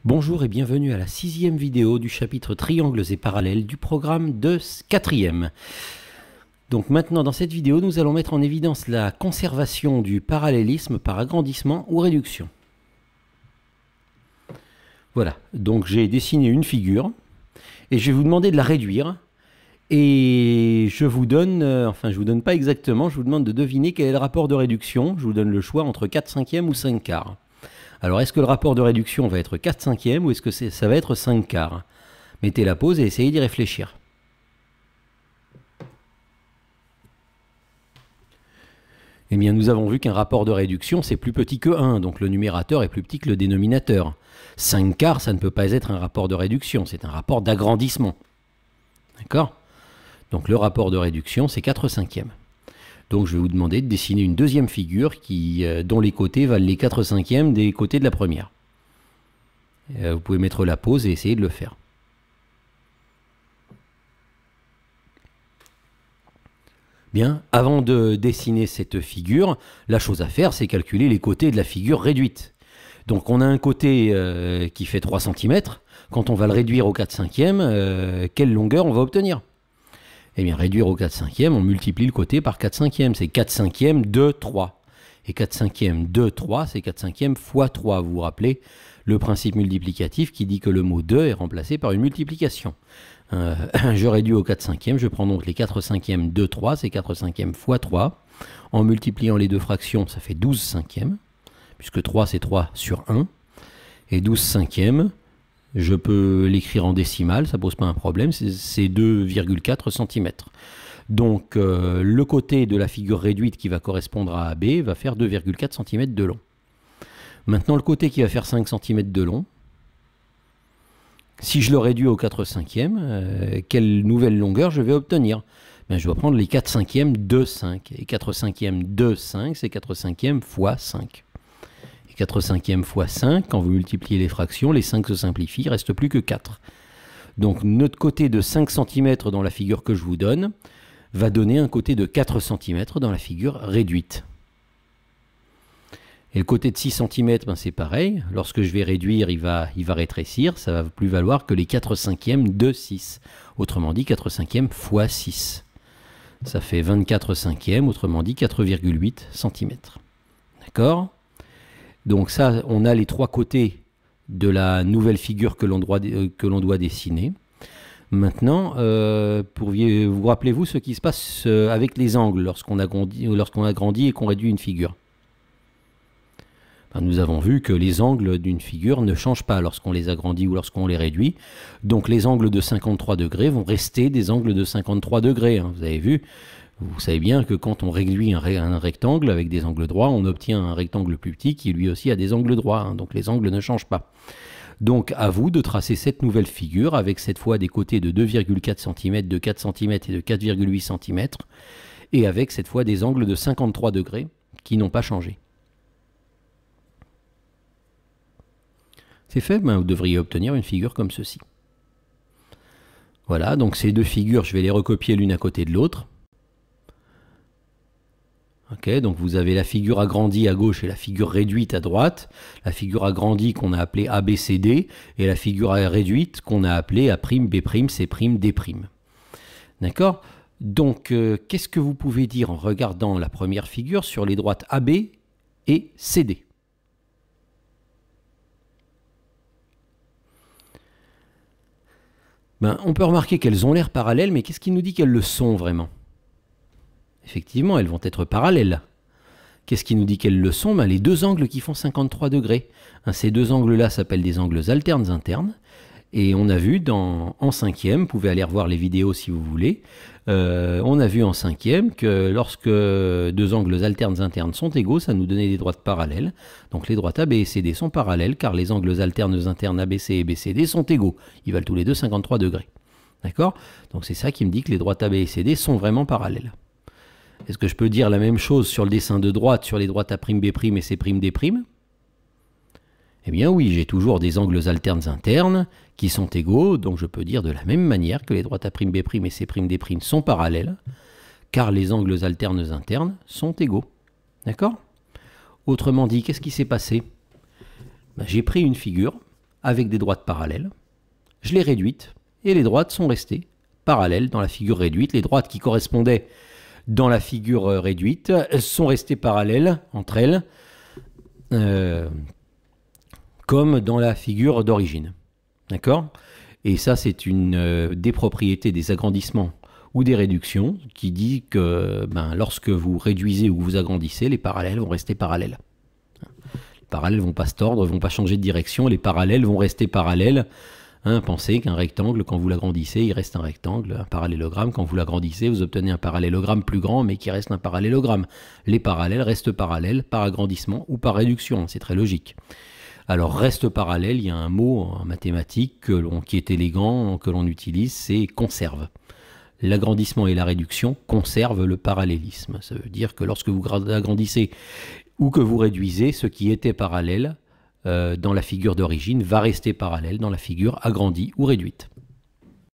Bonjour et bienvenue à la 6e vidéo du chapitre Triangles et parallèles du programme de 4e. Donc maintenant dans cette vidéo nous allons mettre en évidence la conservation du parallélisme par agrandissement ou réduction. Voilà, donc j'ai dessiné une figure et je vais vous demander de la réduire. Et je vous donne, je vous donne pas exactement, je vous demande de deviner quel est le rapport de réduction. Je vous donne le choix entre 4/5 ou 5/4. Alors, est-ce que le rapport de réduction va être 4/5 ou est-ce que ça va être 5/4? Mettez la pause et essayez d'y réfléchir. Eh bien, nous avons vu qu'un rapport de réduction, c'est plus petit que 1, donc le numérateur est plus petit que le dénominateur. 5/4, ça ne peut pas être un rapport de réduction, c'est un rapport d'agrandissement. D'accord? Donc le rapport de réduction, c'est 4/5. Donc je vais vous demander de dessiner une deuxième figure dont les côtés valent les 4/5 des côtés de la première. Vous pouvez mettre la pause et essayer de le faire. Bien, avant de dessiner cette figure, la chose à faire, c'est calculer les côtés de la figure réduite. Donc on a un côté qui fait 3 cm. Quand on va le réduire au 4/5, quelle longueur on va obtenir? Eh bien, réduire au 4/5, on multiplie le côté par 4/5. C'est 4/5 de 3. Et 4/5 de 3, c'est 4/5 fois 3. Vous vous rappelez le principe multiplicatif qui dit que le mot 2 est remplacé par une multiplication. Je réduis au 4/5, je prends donc les 4/5 de 3, c'est 4/5 fois 3. En multipliant les deux fractions, ça fait 12/5, puisque 3 c'est 3 sur 1. Et 12/5, je peux l'écrire en décimale, ça ne pose pas un problème, c'est 2,4 cm. Donc le côté de la figure réduite qui va correspondre à AB va faire 2,4 cm de long. Maintenant le côté qui va faire 5 cm de long, si je le réduis au 4/5, quelle nouvelle longueur je vais obtenir? Bien, je dois prendre les 4/5 de 5. Et 4/5 de 5, c'est 4/5 fois 5. 4/5 fois 5, quand vous multipliez les fractions, les 5 se simplifient, il ne reste plus que 4. Donc notre côté de 5 cm dans la figure que je vous donne va donner un côté de 4 cm dans la figure réduite. Et le côté de 6 cm, ben c'est pareil. Lorsque je vais réduire, il va rétrécir. Ça ne va plus valoir que les 4/5 de 6. Autrement dit, 4/5 fois 6. Ça fait 24/5, autrement dit 4,8 cm. D'accord ? Donc ça, on a les trois côtés de la nouvelle figure que l'on doit dessiner. Maintenant, vous rappelez-vous ce qui se passe avec les angles lorsqu'on agrandit et qu'on réduit une figure? Ben, nous avons vu que les angles d'une figure ne changent pas lorsqu'on les agrandit ou lorsqu'on les réduit. Donc les angles de 53 degrés vont rester des angles de 53 degrés. Vous avez vu? Vous savez bien que quand on réduit un rectangle avec des angles droits, on obtient un rectangle plus petit qui lui aussi a des angles droits. Donc les angles ne changent pas. Donc à vous de tracer cette nouvelle figure avec cette fois des côtés de 2,4 cm, de 4 cm et de 4,8 cm. Et avec cette fois des angles de 53 degrés qui n'ont pas changé. C'est fait, vous devriez obtenir une figure comme ceci. Voilà, donc ces deux figures, je vais les recopier l'une à côté de l'autre. Ok, donc vous avez la figure agrandie à gauche et la figure réduite à droite. La figure agrandie qu'on a appelée ABCD et la figure réduite qu'on a appelée A'B', C', D'. D'accord? Donc, qu'est-ce que vous pouvez dire en regardant la première figure sur les droites AB et CD? Ben, on peut remarquer qu'elles ont l'air parallèles, mais qu'est-ce qui nous dit qu'elles le sont vraiment? Effectivement, elles vont être parallèles. Qu'est-ce qui nous dit qu'elles le sont? Ben, les deux angles qui font 53 degrés. Ces deux angles-là s'appellent des angles alternes internes. Et on a vu en cinquième, vous pouvez aller revoir les vidéos si vous voulez, on a vu en cinquième que lorsque deux angles alternes internes sont égaux, ça nous donnait des droites parallèles. Donc les droites AB et CD sont parallèles car les angles alternes internes ABC et BCD sont égaux. Ils valent tous les deux 53 degrés. D'accord? Donc c'est ça qui me dit que les droites AB et CD sont vraiment parallèles. Est-ce que je peux dire la même chose sur le dessin de droite, sur les droites A'B' et C'D'? Eh bien oui, j'ai toujours des angles alternes internes qui sont égaux, donc je peux dire de la même manière que les droites A'B' et C'D' sont parallèles, car les angles alternes internes sont égaux. D'accord? Autrement dit, qu'est-ce qui s'est passé? Ben, j'ai pris une figure avec des droites parallèles. Je l'ai réduite et les droites sont restées parallèles dans la figure réduite. Les droites qui correspondaient dans la figure réduite sont restées parallèles entre elles, comme dans la figure d'origine. D'accord ? Et ça, c'est une des propriétés des agrandissements ou des réductions qui dit que lorsque vous réduisez ou vous agrandissez, les parallèles vont rester parallèles. Les parallèles ne vont pas se tordre, ne vont pas changer de direction, les parallèles vont rester parallèles. Pensez qu'un rectangle, quand vous l'agrandissez, il reste un rectangle, un parallélogramme. Quand vous l'agrandissez, vous obtenez un parallélogramme plus grand, mais qui reste un parallélogramme. Les parallèles restent parallèles par agrandissement ou par réduction, c'est très logique. Alors, reste parallèle, il y a un mot en mathématiques qui est élégant, que l'on utilise, c'est conserve. L'agrandissement et la réduction conservent le parallélisme. Ça veut dire que lorsque vous agrandissez ou que vous réduisez, ce qui était parallèle dans la figure d'origine va rester parallèle dans la figure agrandie ou réduite.